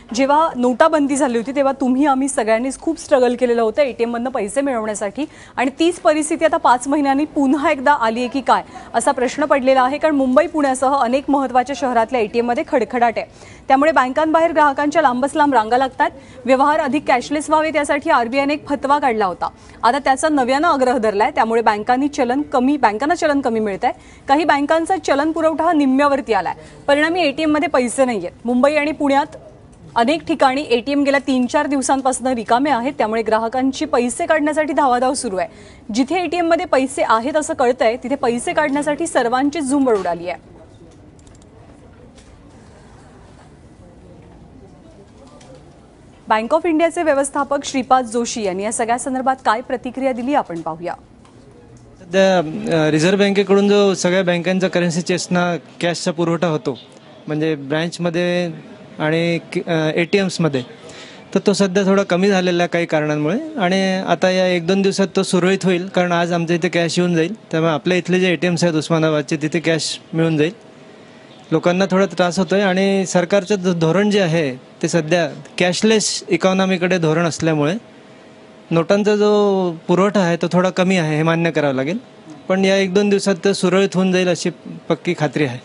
जेव्हा नोटाबंदी झाली होती तेव्हा तुम्ही आम्ही सगळ्यांनीच खूप स्ट्रगल केलेलं होतं एटीएम मधनं पैसे मिळवण्यासाठी आणि तीच परिस्थिती आता 5 महिन्यांनी पुन्हा एकदा आली आहे की काय असा प्रश्न पडलेला आहे। कारण मुंबई पुण्यासह अनेक महत्त्वाच्या शहरातल्या एटीएम मध्ये खडखडाट आहे, त्यामुळे बँकांबाहेर ग्राहकांच्या लांबच लांब रांगा लागतात। व्यवहार अधिक कॅशलेस व्हावे त्यासाठी आरबीआयने एक फतवा काढला होता, आता त्याचा नव्यानं आग्रह धरलाय। त्यामुळे बँकांना चलन कमी मिळतंय, काही बँकांचा चलन पुरवठा हा निम्म्यावरती आलाय, परिणामी एटीएम मध्ये पैसे नाहीयेत। मुंबई आणि पुण्यात अनेक ठिकाणी एटीएम गेल्या 3-4 दिवसांपासून रिकामे आहेत, त्यामुळे ग्राहकांची पैसे काढण्यासाठी धावाधाव सुरू आहे। जिथे एटीएम मध्ये पैसे आहेत असं कळतंय तिथे पैसे काढण्यासाठी सर्वांची झुंबड उडाली आहे। बँक ऑफ इंडियाचे व्यवस्थापक श्रीपाद जोशी यांनी या सगळ्या संदर्भात काय प्रतिक्रिया दिली आपण पाहूया। रिझर्व्ह बँकेकडून जो सगळ्या बँकांचा करन्सी चेस्टना कॅशचा पुरवठा होतो, म्हणजे ब्रँचमध्ये आणि एटीएम्समध्ये, तर तो सध्या थोडा कमी झालेला काही कारणांमुळे आणि आता या 1-2 दिवसात तो सुरळीत होईल। कारण आज आमच्या इथे कॅश येऊन जाईल, त्यामुळे आपल्या इथले जे एटीएम्स आहेत उस्मानाबादचे तिथे कॅश मिळून जाईल। लोकांना थोडा त्रास होतोय आणि सरकारचं धोरण जे आहे ते सध्या कॅशलेस इकॉनॉमीकडे धोरण असल्यामुळे नोटांचा जो पुरवठा आहे तो थोडा कमी आहे हे मान्य करावं लागेल, पण या 1-2 दिवसात ते सुरळीत होऊन जाईल अशी पक्की खात्री आहे।